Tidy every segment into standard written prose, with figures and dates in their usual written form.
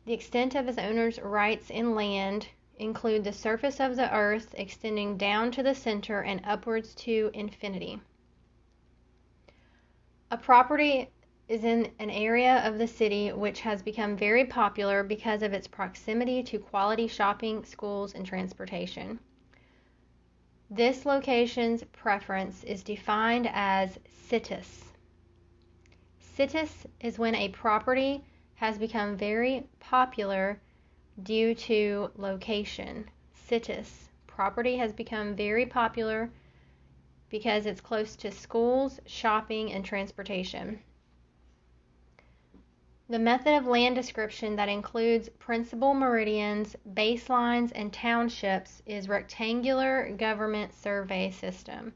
The extent of his owner's rights in land include the surface of the earth extending down to the center and upwards to infinity. A property is in an area of the city which has become very popular because of its proximity to quality shopping, schools, and transportation. This location's preference is defined as situs. Situs is when a property has become very popular due to location. Situs. Property has become very popular because it's close to schools, shopping, and transportation. The method of land description that includes principal meridians, baselines, and townships is Rectangular Government Survey System.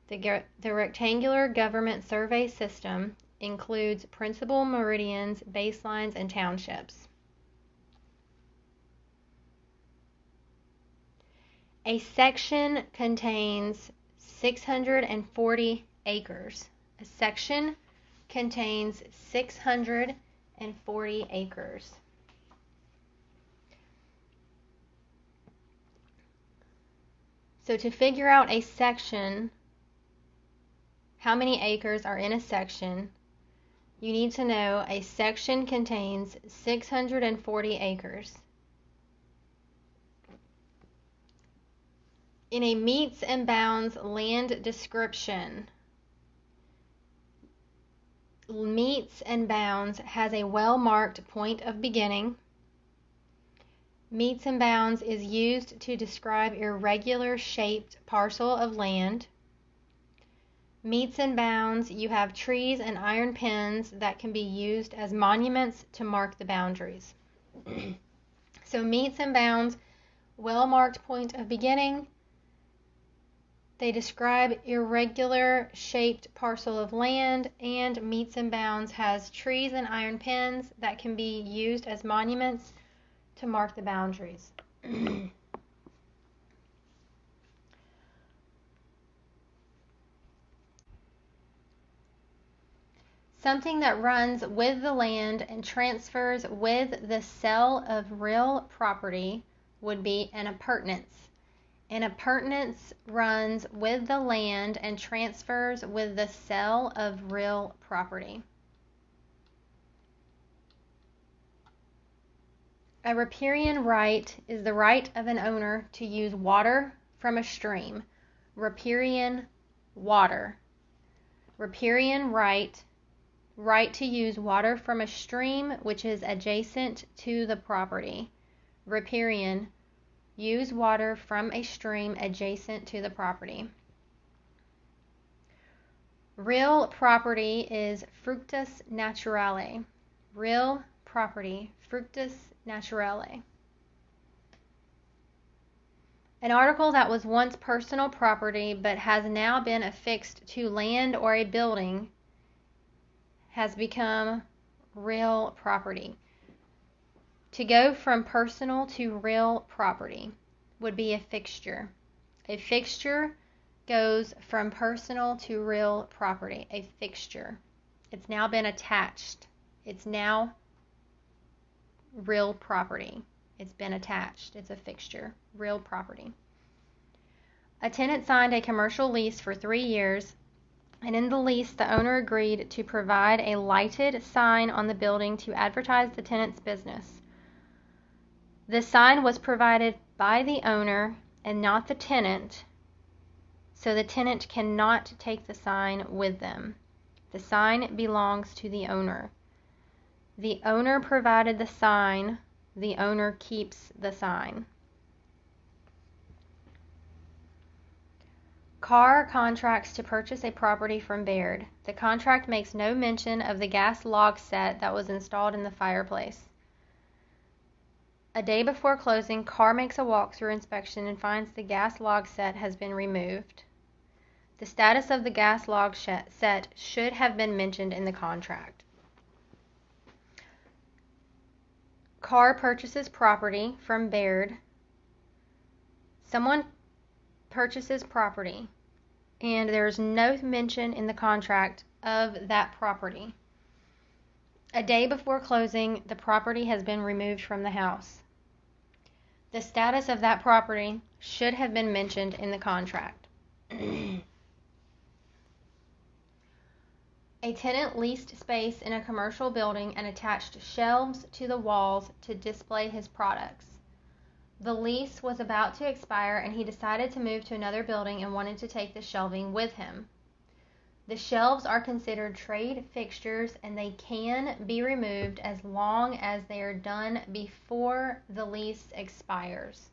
The Rectangular Government Survey System includes principal meridians, baselines, and townships. A section contains 640 acres. A section contains 640 acres. So to figure out a section, how many acres are in a section, you need to know a section contains 640 acres. In a metes and bounds land description, metes and bounds has a well-marked point of beginning. Metes and bounds is used to describe irregular shaped parcel of land. Metes and bounds, you have trees and iron pins that can be used as monuments to mark the boundaries. So metes and bounds, well-marked point of beginning. They describe irregular shaped parcel of land, and metes and bounds has trees and iron pins that can be used as monuments to mark the boundaries. Something that runs with the land and transfers with the sale of real property would be an appurtenance. An appurtenance runs with the land and transfers with the sale of real property. A riparian right is the right of an owner to use water from a stream. Riparian water. Riparian right to use water from a stream which is adjacent to the property. Riparian, use water from a stream adjacent to the property. Real property is fructus naturale. Real property, fructus naturale. An article that was once personal property but has now been affixed to land or a building has become real property. To go from personal to real property would be a fixture. A fixture goes from personal to real property. A fixture. It's now been attached. It's now real property. It's been attached. It's a fixture. Real property. A tenant signed a commercial lease for 3 years, and in the lease the owner agreed to provide a lighted sign on the building to advertise the tenant's business. The sign was provided by the owner and not the tenant, so the tenant cannot take the sign with them. The sign belongs to the owner. The owner provided the sign. The owner keeps the sign. Carr contracts to purchase a property from Baird. The contract makes no mention of the gas log set that was installed in the fireplace. A day before closing, Carr makes a walkthrough inspection and finds the gas log set has been removed. The status of the gas log set should have been mentioned in the contract. Carr purchases property from Baird. Someone purchases property, and there's no mention in the contract of that property. A day before closing, the property has been removed from the house. The status of that property should have been mentioned in the contract. A tenant leased space in a commercial building and attached shelves to the walls to display his products. The lease was about to expire and he decided to move to another building and wanted to take the shelving with him. The shelves are considered trade fixtures and they can be removed as long as they are done before the lease expires,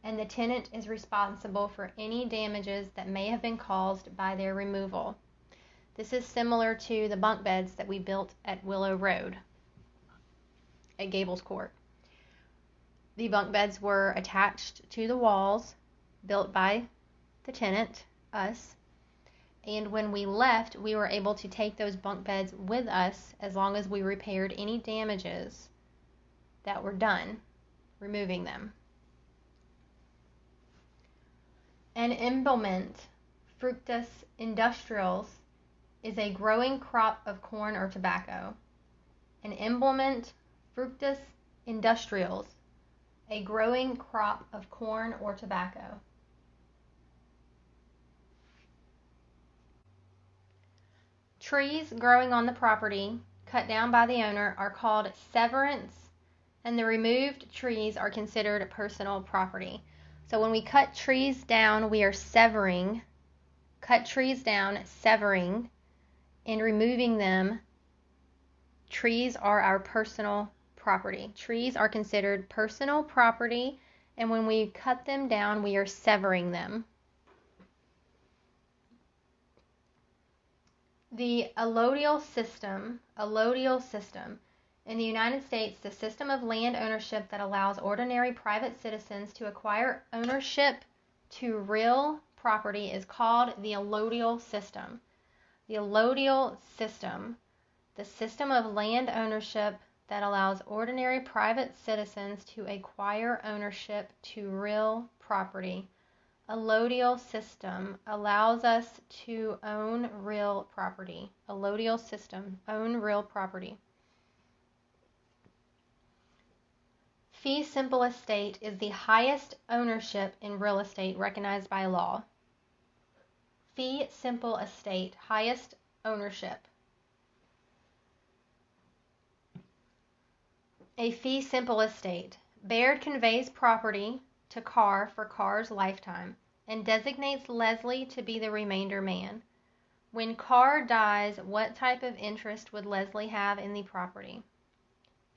and the tenant is responsible for any damages that may have been caused by their removal. This is similar to the bunk beds that we built at Willow Road at Gables Court. The bunk beds were attached to the walls, built by the tenant, us, and when we left, we were able to take those bunk beds with us as long as we repaired any damages that were done, removing them. An implement, Fructus industrialis, is a growing crop of corn or tobacco. An implement, Fructus industrialis, a growing crop of corn or tobacco. Trees growing on the property cut down by the owner are called severance, and the removed trees are considered personal property. So when we cut trees down, we are severing, and removing them. Trees are our personal property. Trees are considered personal property, and when we cut them down, we are severing them. The allodial system. In the United States, the system of land ownership that allows ordinary private citizens to acquire ownership to real property is called the allodial system. The allodial system, the system of land ownership that allows ordinary private citizens to acquire ownership to real property. Allodial system allows us to own real property. Allodial system, own real property. Fee simple estate is the highest ownership in real estate recognized by law. Fee simple estate, highest ownership. A fee simple estate. Baird conveys property to Carr for Carr's lifetime and designates Leslie to be the remainder man. When Carr dies, what type of interest would Leslie have in the property?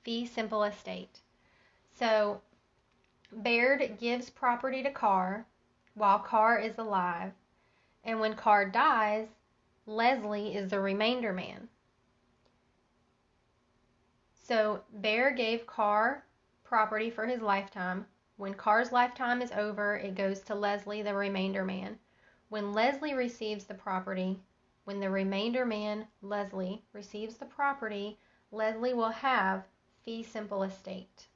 Fee simple estate. So Baird gives property to Carr while Carr is alive, and when Carr dies, Leslie is the remainder man. So Baird gave Carr property for his lifetime. When Carr's lifetime is over, it goes to Leslie, the remainder man. When Leslie receives the property, when the remainder man, Leslie, receives the property, Leslie will have fee simple estate.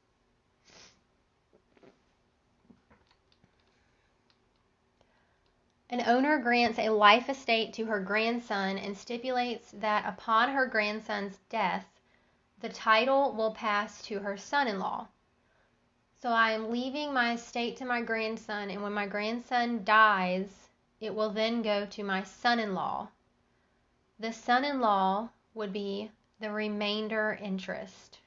An owner grants a life estate to her grandson and stipulates that upon her grandson's death, the title will pass to her son-in-law. So I am leaving my estate to my grandson, and when my grandson dies, it will then go to my son-in-law. The son-in-law would be the remainder interest.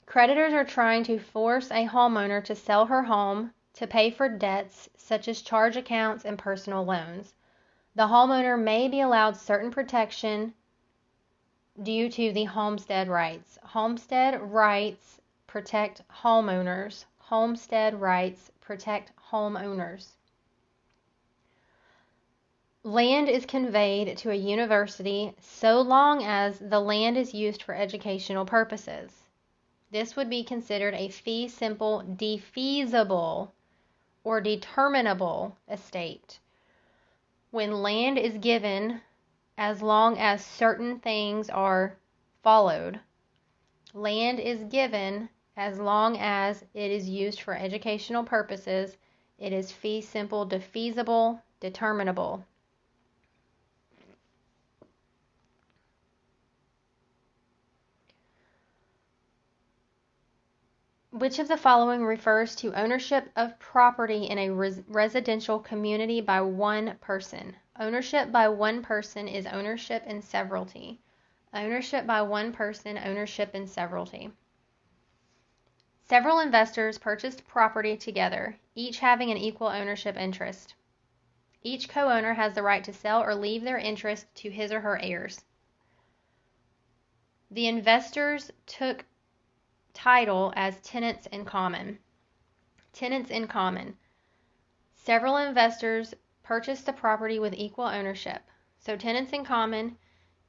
Creditors are trying to force a homeowner to sell her home to pay for debts such as charge accounts and personal loans. The homeowner may be allowed certain protection due to the homestead rights. Homestead rights protect homeowners. Homestead rights protect homeowners. Land is conveyed to a university so long as the land is used for educational purposes. This would be considered a fee simple defeasible or determinable estate. When land is given as long as certain things are followed. Land is given as long as it is used for educational purposes. It is fee simple defeasible determinable. Which of the following refers to ownership of property in a residential community by one person? Ownership by one person is ownership in severalty. Ownership by one person, ownership in severalty. Several investors purchased property together, each having an equal ownership interest. Each co-owner has the right to sell or leave their interest to his or her heirs. The investors took title as tenants in common. Tenants in common. Several investors purchased the property with equal ownership. So tenants in common,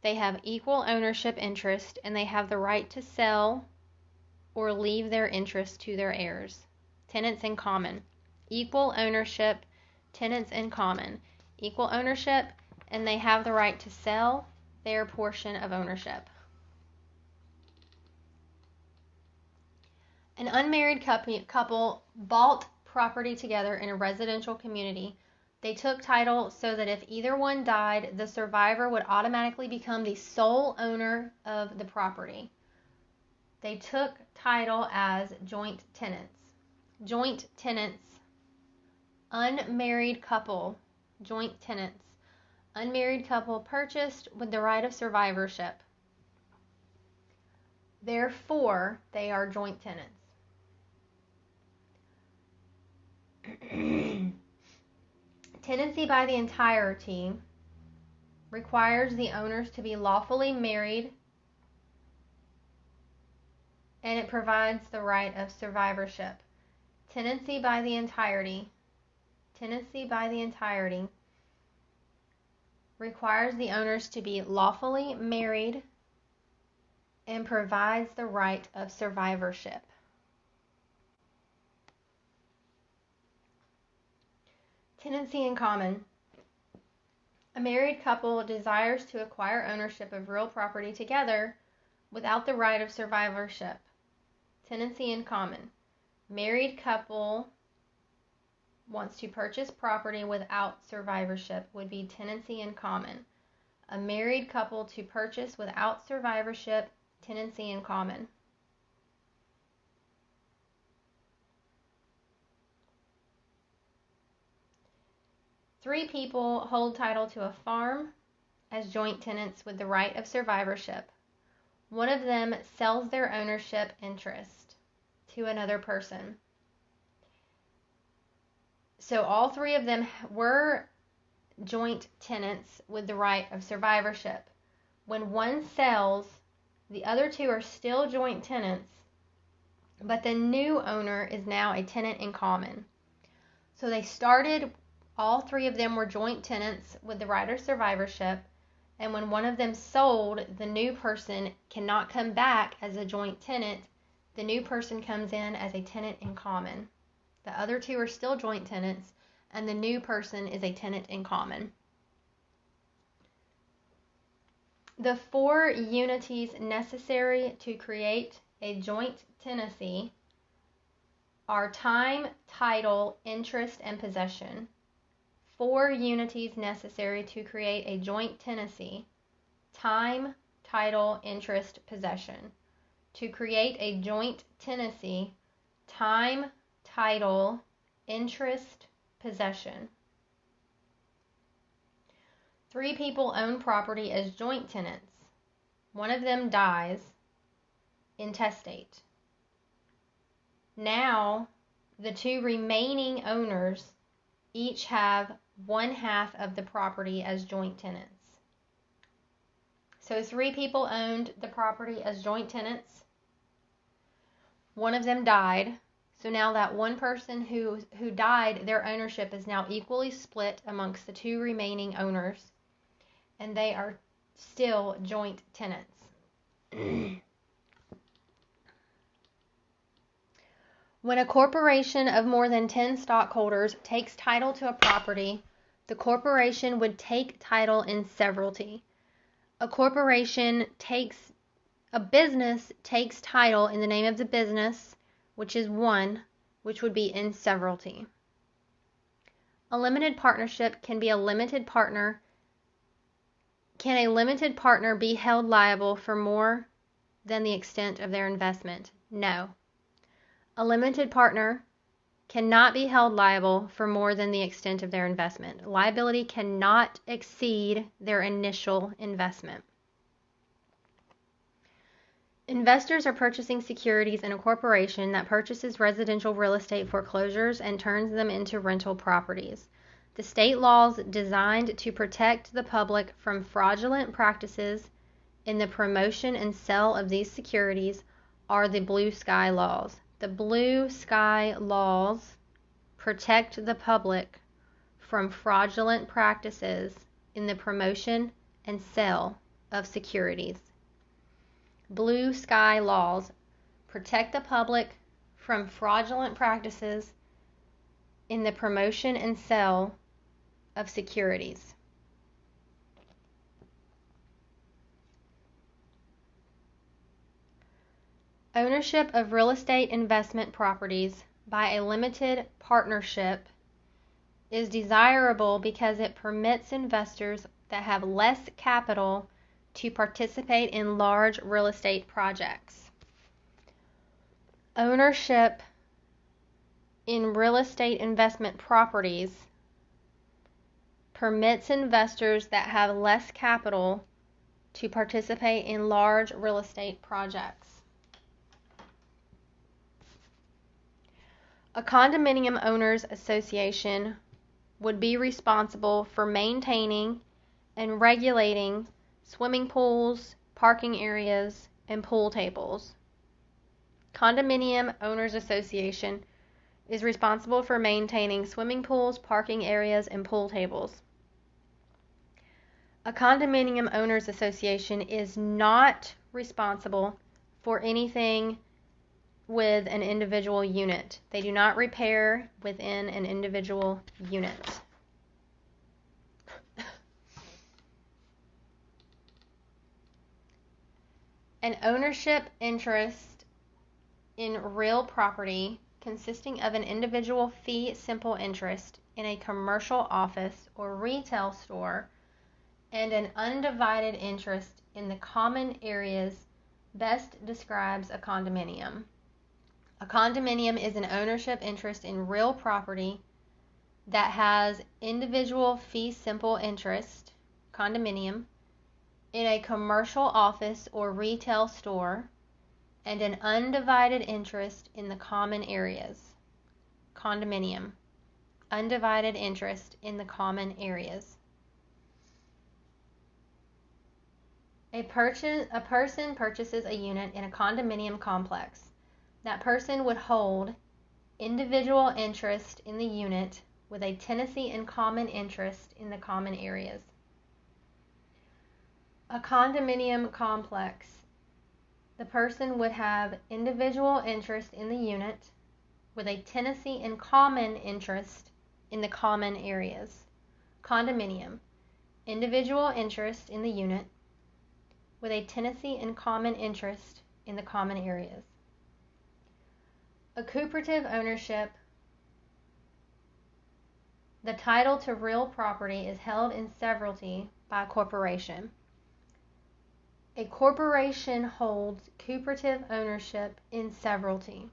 they have equal ownership interest and they have the right to sell or leave their interest to their heirs. Tenants in common. Equal ownership, tenants in common. Equal ownership, and they have the right to sell their portion of ownership. An unmarried couple bought property together in a residential community. They took title so that if either one died, the survivor would automatically become the sole owner of the property. They took title as joint tenants. Joint tenants. Unmarried couple. Joint tenants. Unmarried couple purchased with the right of survivorship. Therefore, they are joint tenants. Tenancy by the entirety requires the owners to be lawfully married, and it provides the right of survivorship. Tenancy by the entirety requires the owners to be lawfully married and provides the right of survivorship. Tenancy in common. A married couple desires to acquire ownership of real property together without the right of survivorship. Tenancy in common. Married couple wants to purchase property without survivorship would be tenancy in common. A married couple to purchase without survivorship, tenancy in common. Three people hold title to a farm as joint tenants with the right of survivorship. One of them sells their ownership interest to another person. So all three of them were joint tenants with the right of survivorship. When one sells, the other two are still joint tenants, but the new owner is now a tenant in common. So they started, all three of them were joint tenants with the right of survivorship, and when one of them sold, the new person cannot come back as a joint tenant. The new person comes in as a tenant in common. The other two are still joint tenants, and the new person is a tenant in common. The four unities necessary to create a joint tenancy are time, title, interest, and possession. Four unities necessary to create a joint tenancy: time, title, interest, possession. To create a joint tenancy: time, title, interest, possession. Three people own property as joint tenants. One of them dies, intestate. Now, the two remaining owners each have one half of the property as joint tenants. So three people owned the property as joint tenants. One of them died. So now that one person who died, their ownership is now equally split amongst the two remaining owners, and they are still joint tenants. When a corporation of more than 10 stockholders takes title to a property, the corporation would take title in severalty. A business takes title in the name of the business, which is one, which would be in severalty. A limited partnership can be a limited partner. Can a limited partner be held liable for more than the extent of their investment? No. A limited partner cannot be held liable for more than the extent of their investment. Liability cannot exceed their initial investment. Investors are purchasing securities in a corporation that purchases residential real estate foreclosures and turns them into rental properties. The state laws designed to protect the public from fraudulent practices in the promotion and sale of these securities are the Blue Sky Laws. The Blue Sky Laws protect the public from fraudulent practices in the promotion and sale of securities. Blue Sky Laws protect the public from fraudulent practices in the promotion and sale of securities. Ownership of real estate investment properties by a limited partnership is desirable because it permits investors that have less capital to participate in large real estate projects. Ownership in real estate investment properties permits investors that have less capital to participate in large real estate projects. A condominium owners association would be responsible for maintaining and regulating swimming pools, parking areas, and pool tables. Condominium owners association is responsible for maintaining swimming pools, parking areas, and pool tables. A condominium owners association is not responsible for anything with an individual unit. They do not repair within an individual unit. An ownership interest in real property consisting of an individual fee simple interest in a commercial office or retail store and an undivided interest in the common areas best describes a condominium. A condominium is an ownership interest in real property that has individual fee simple interest, condominium, in a commercial office or retail store, and an undivided interest in the common areas. Condominium. Undivided interest in the common areas. A person purchases a unit in a condominium complex. That person would hold individual interest in the unit with a tenancy and common interest in the common areas. A condominium complex. The person would have individual interest in the unit with a tenancy and common interest in the common areas. Condominium. Individual interest in the unit with a tenancy and common interest in the common areas. A cooperative ownership. The title to real property is held in severalty by a corporation. A corporation holds cooperative ownership in severalty.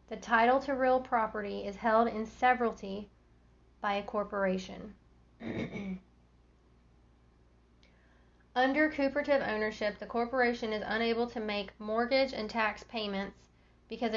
The title to real property is held in severalty by a corporation. Under cooperative ownership, the corporation is unable to make mortgage and tax payments because